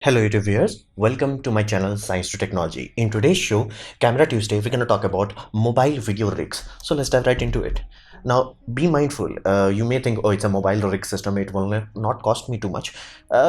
Hello YouTube viewers, welcome to my channel Science to Technology. In today's show, Camera Tuesday, we're going to talk about mobile video rigs. So let's dive right into it. Now, be mindful. You may think, oh, it's a mobile rig system. It will not cost me too much.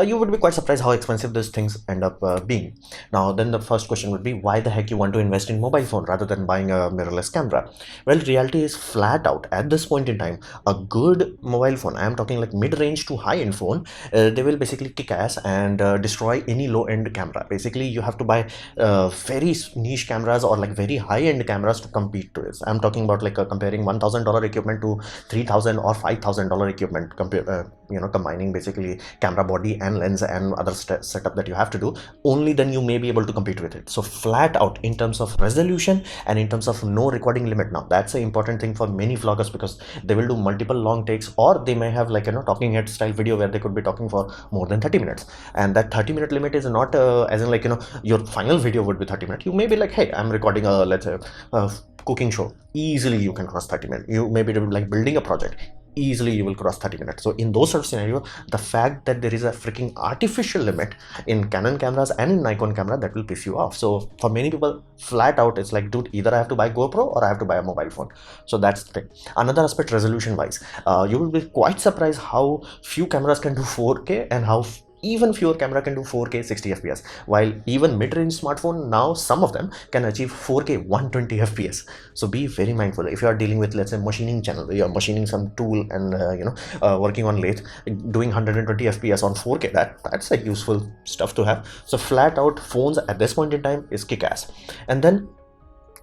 You would be quite surprised how expensive these things end up being. Now, then the first question would be, why the heck you want to invest in mobile phone rather than buying a mirrorless camera? Well, reality is flat out. At this point in time, a good mobile phone, I am talking like mid-range to high-end phone, they will basically kick ass and destroy any low-end camera. Basically, you have to buy very niche cameras or like very high-end cameras to compete to this. I'm talking about like comparing $1,000 equipment to $3,000 or $5,000 equipment, combining basically camera body and lens and other setup that you have to do. Only then you may be able to compete with it. So flat out in terms of resolution and in terms of no recording limit. Now that's an important thing for many vloggers because they will do multiple long takes, or they may have like talking head style video where they could be talking for more than 30 minutes, and that 30-minute limit is not as in like your final video would be 30 minutes. You may be like, hey, I'm recording a, let's say, a cooking show. Easily you can cross 30 minutes. You may be like building a project. Easily you will cross 30 minutes. So in those sort of scenario, the fact that there is a freaking artificial limit in Canon cameras and in Nikon camera, that will piss you off. So for many people, flat out it's like, dude, either I have to buy GoPro or I have to buy a mobile phone. So that's the thing. Another aspect, resolution wise, you will be quite surprised how few cameras can do 4K and how even fewer camera can do 4K 60 fps, while even mid-range smartphone now, some of them can achieve 4K 120 fps. So be very mindful if you are dealing with, let's say, machining channel, you're machining some tool and working on lathe, doing 120 fps on 4K, that's like useful stuff to have. So flat out phones at this point in time is kick-ass. And then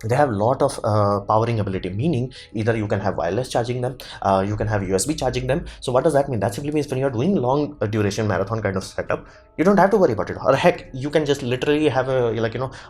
they have a lot of powering ability, meaning either you can have wireless charging them, you can have USB charging them. So what does that mean? That simply means when you're doing long duration marathon kind of setup, you don't have to worry about it. Or heck, you can just literally have a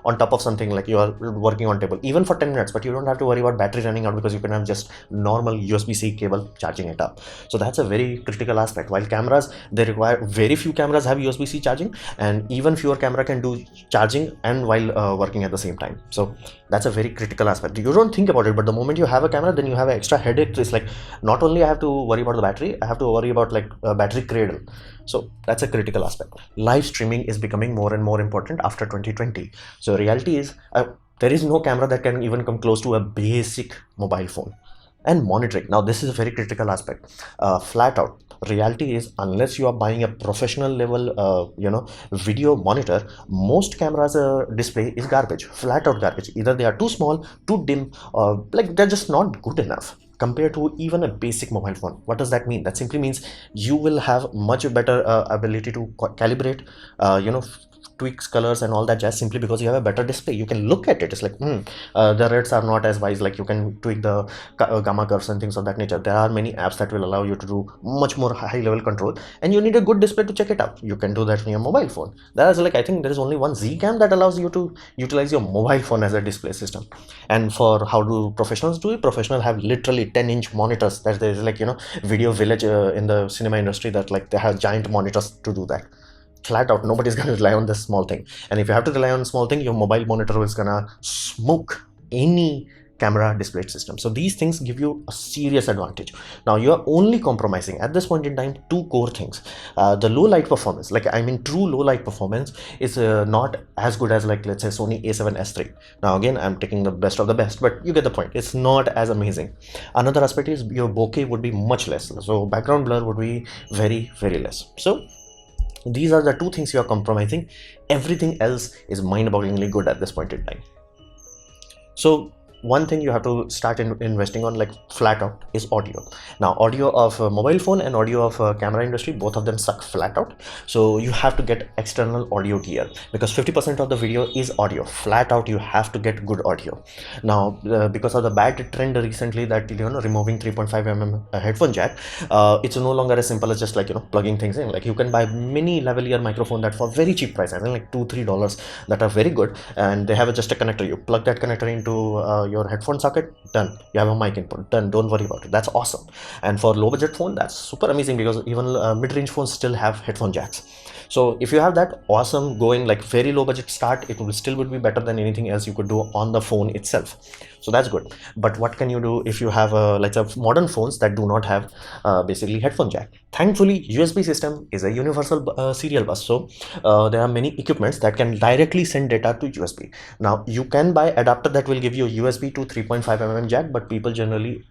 on top of something, like you are working on table even for 10 minutes, but you don't have to worry about battery running out because you can have just normal USB-C cable charging it up. So that's a very critical aspect. While cameras, they require, very few cameras have USB-C charging, and even fewer camera can do charging and while working at the same time. So that's a very critical aspect. You don't think about it, but the moment you have a camera, then you have an extra headache. It's like, not only I have to worry about the battery, I have to worry about like battery cradle. So that's a critical aspect. Live streaming is becoming more and more important after 2020. So reality is there is no camera that can even come close to a basic mobile phone. And monitoring, now this is a very critical aspect. Flat out reality is, unless you are buying a professional level video monitor, most cameras display is garbage, flat out garbage. Either they are too small, too dim, or like they're just not good enough compared to even a basic mobile phone. What does that mean? That simply means you will have much better ability to calibrate, tweaks colors and all that jazz, simply because you have a better display. You can look at it, it's like the reds are not as wise, like you can tweak the gamma curves and things of that nature. There are many apps that will allow you to do much more high level control, and you need a good display to check it out. You can do that on your mobile phone. There's like, I think there is only one Z cam that allows you to utilize your mobile phone as a display system. And for how do professionals do it? Professionals have literally 10-inch monitors. That there's like video village in the cinema industry, that like they have giant monitors to do that. Flat out, nobody's gonna rely on this small thing. And if you have to rely on a small thing, your mobile monitor is gonna smoke any camera display system. So these things give you a serious advantage. Now you are only compromising at this point in time two core things. The low light performance, like I mean true low light performance, is not as good as, like, let's say Sony A7S III. Now again, I'm taking the best of the best, but you get the point. It's not as amazing. Another aspect is your bokeh would be much less, so background blur would be very, very less. So these are the two things you are compromising. Everything else is mind-bogglingly good at this point in time. So one thing you have to start investing on, like flat out, is audio. Now audio of a mobile phone and audio of a camera industry, both of them suck flat out. So you have to get external audio gear, because 50% of the video is audio. Flat out, you have to get good audio. Now because of the bad trend recently that removing 3.5mm headphone jack, it's no longer as simple as just like plugging things in. Like you can buy mini lavalier microphone that for very cheap price, I think like $2-3, that are very good, and they have just a connector. You plug that connector into your headphone socket, done. You have a mic input, done. Don't worry about it. That's awesome. And for low budget phone, that's super amazing, because even mid-range phones still have headphone jacks. So if you have that, awesome, going like very low budget start, it will still would be better than anything else you could do on the phone itself. So that's good. But what can you do if you have let's say modern phones that do not have basically headphone jack? Thankfully, USB system is a universal serial bus, so there are many equipments that can directly send data to USB. Now you can buy adapter that will give you USB to 3.5 mm jack, but people generally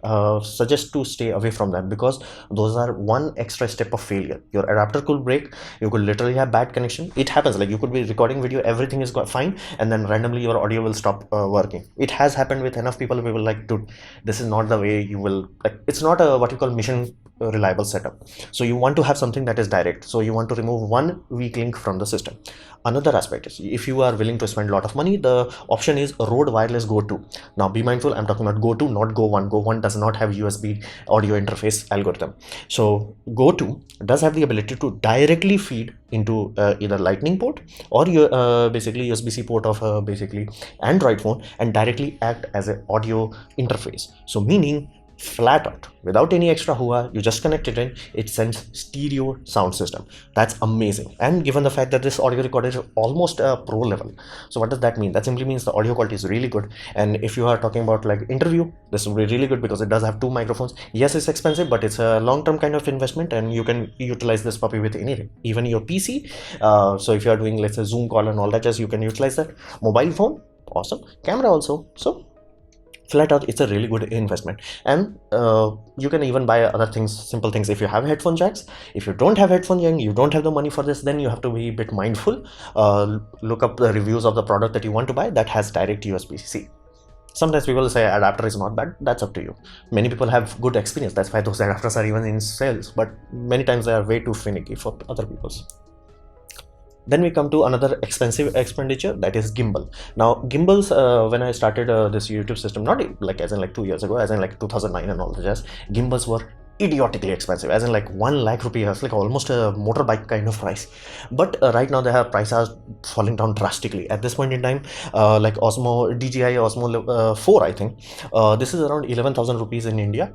suggest to stay away from that, because those are one extra step of failure. Your adapter could break, you could literally have bad connection. It happens, like you could be recording video, everything is fine, and then randomly your audio will stop working. It has happened with enough people. We will like, dude, this is not the way you will, like, it's not a what you call mission reliable setup. So you want to have something that is direct, so you want to remove one weak link from the system. Another aspect is, if you are willing to spend a lot of money, the option is Rode Wireless Go 2. Now be mindful, I'm talking about Go 2, not Go 1. Go 1 does not have USB audio interface algorithm. So Go 2 does have the ability to directly feed into either lightning port or your basically USB-C port of basically Android phone, and directly act as an audio interface. So meaning, flat out, without any extra hua, you just connect it in, it sends stereo sound system. That's amazing. And given the fact that this audio recorder is almost a pro level, so what does that mean? That simply means the audio quality is really good. And if you are talking about like interview, this will be really good because it does have 2 microphones. Yes, it's expensive, but it's a long-term kind of investment, and you can utilize this puppy with anything, even your PC. So if you are doing, let's say, Zoom call and all that, just you can utilize that. Mobile phone, awesome. Camera also. So flat out, it's a really good investment. And you can even buy other things, simple things. If you have headphone jacks, if you don't have headphone jack, you don't have the money for this, then you have to be a bit mindful. Look up the reviews of the product that you want to buy that has direct USB-C. Sometimes people say adapter is not bad. That's up to you. Many people have good experience, that's why those adapters are even in sales, but many times they are way too finicky for other people's. Then we come to another expensive expenditure, that is gimbal. Now gimbals, when I started this YouTube system, not like as in like 2 years ago, as in like 2009 and all the jazz, gimbals were idiotically expensive, as in like 1 lakh rupees, like almost a motorbike kind of price. But right now their prices are falling down drastically. At this point in time, like DJI Osmo 4, I think this is around 11,000 rupees in India,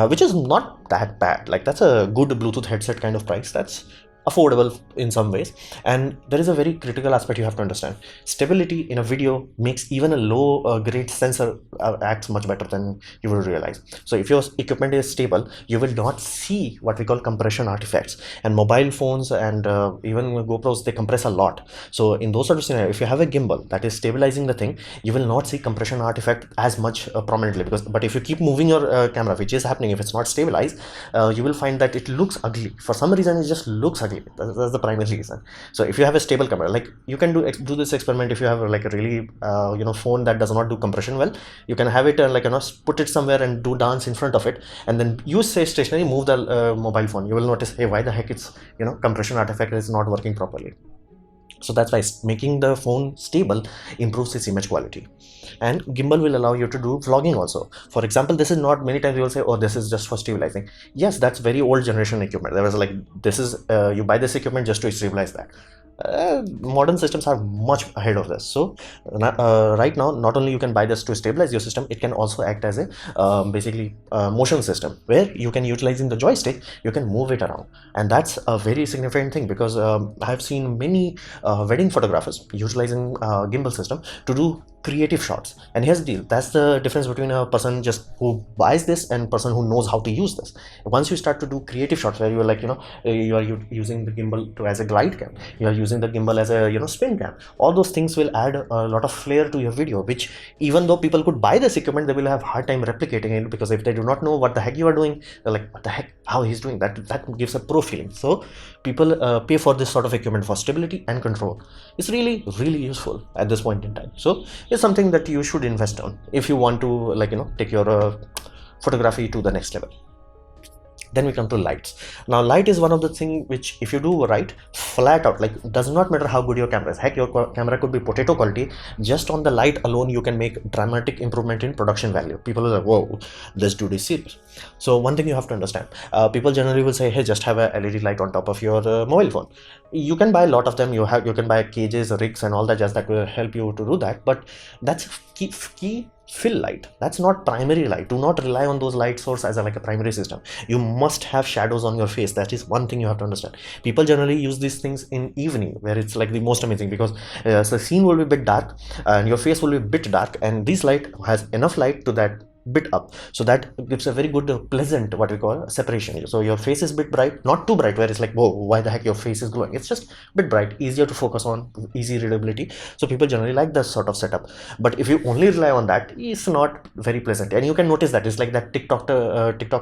which is not that bad. Like that's a good Bluetooth headset kind of price. That's affordable in some ways. And there is a very critical aspect you have to understand. Stability in a video makes even a low grade sensor acts much better than you will realize. So if your equipment is stable, you will not see what we call compression artifacts. And mobile phones and even GoPros, they compress a lot. So in those sort of scenarios, if you have a gimbal that is stabilizing the thing, you will not see compression artifact as much prominently. But if you keep moving your camera, which is happening if it's not stabilized, you will find that it looks ugly. For some reason, it just looks ugly. That's the primary reason. So if you have a stable camera, like you can do this experiment. If you have like a really phone that does not do compression well, you can have it put it somewhere and do dance in front of it, and then use say stationary, move the mobile phone. You will notice, hey, why the heck it's compression artifact is not working properly. So that's why making the phone stable improves its image quality. And gimbal will allow you to do vlogging also. For example, this is not, many times you will say, oh, this is just for stabilizing. Yes, that's very old generation equipment. There was like, this is you buy this equipment just to stabilize that. Modern systems are much ahead of this. So right now, not only you can buy this to stabilize your system, it can also act as a basically motion system, where you can, utilizing the joystick, you can move it around. And that's a very significant thing, because I have seen many wedding photographers utilizing gimbal system to do creative shots. And here's the deal, that's the difference between a person just who buys this and person who knows how to use this. Once you start to do creative shots where you're like, you are using the gimbal to as a glide cam, you are using the gimbal as a spin cam, all those things will add a lot of flair to your video, which even though people could buy this equipment, they will have hard time replicating it, because if they do not know what the heck you are doing, they're like, what the heck, how he's doing that. That gives a pro feeling. So people pay for this sort of equipment for stability and control. It's really useful at this point in time. So it's something that you should invest on if you want to take your photography to the next level. Then we come to lights. Now light is one of the things which, if you do right, flat out, like does not matter how good your camera is. Heck, your camera could be potato quality, just on the light alone you can make dramatic improvement in production value. People are like, whoa, this dude is serious. So one thing you have to understand, people generally will say, hey, just have a LED light on top of your mobile phone. You can buy a lot of them. You can buy cages, rigs and all that jazz that will help you to do that, but that's key fill light. That's not primary light. Do not rely on those light source as like a primary system. You must have shadows on your face. That is one thing you have to understand. People generally use these things in evening, where it's like the most amazing, because the scene will be a bit dark and your face will be a bit dark, and this light has enough light to that bit up, so that gives a very good pleasant, what we call, separation. So your face is a bit bright, not too bright where it's like, whoa, why the heck your face is glowing. It's just a bit bright, easier to focus on, easy readability. So people generally like this sort of setup. But if you only rely on that, it's not very pleasant. And you can notice that it's like that TikTok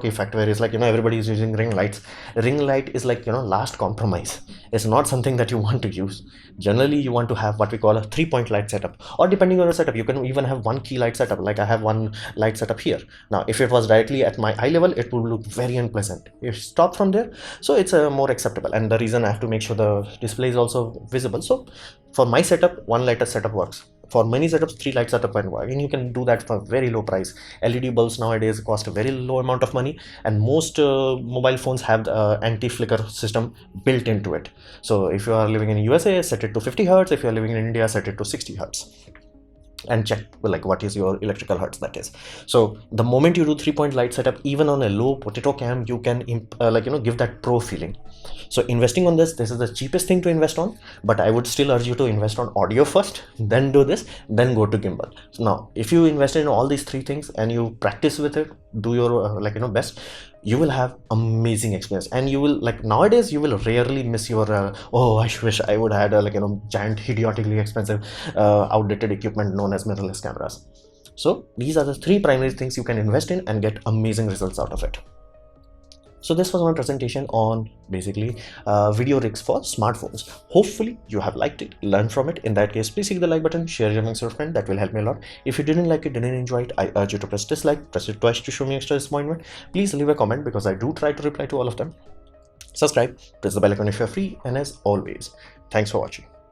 effect, where it's like, everybody is using ring lights. Ring light is like, last compromise. It's not something that you want to use. Generally you want to have what we call a 3-point light setup, or depending on your setup, you can even have one key light setup. Like I have one light setup here. Now if it was directly at my eye level, it would look very unpleasant. If you stop from there, so it's more acceptable. And the reason I have to make sure the display is also visible. So for my setup, one light setup works. For many setups, 3 light setup can work, and you can do that for very low price. LED bulbs nowadays cost a very low amount of money, and most mobile phones have the anti-flicker system built into it. So if you are living in USA, set it to 50 hertz. If you are living in India, set it to 60 hertz. And check like what is your electrical hertz, that is. So the moment you do 3-point light setup, even on a low potato cam, you can give that pro feeling. So investing on this is the cheapest thing to invest on, but I would still urge you to invest on audio first, then do this, then go to gimbal. So now if you invest in all these 3 things and you practice with it, do your best, you will have amazing experience. And you will, like, nowadays you will rarely miss your oh, I wish I would had giant idiotically expensive outdated equipment known as mirrorless cameras. So these are the 3 primary things you can invest in and get amazing results out of it. So this was my presentation on basically video rigs for smartphones. Hopefully you have liked it, learned from it. In that case, please click the like button, share it amongst your friends. That will help me a lot. If you didn't like it, didn't enjoy it, I urge you to press dislike, press it twice to show me extra disappointment. Please leave a comment, because I do try to reply to all of them. Subscribe, press the bell icon if you're free, and as always, thanks for watching.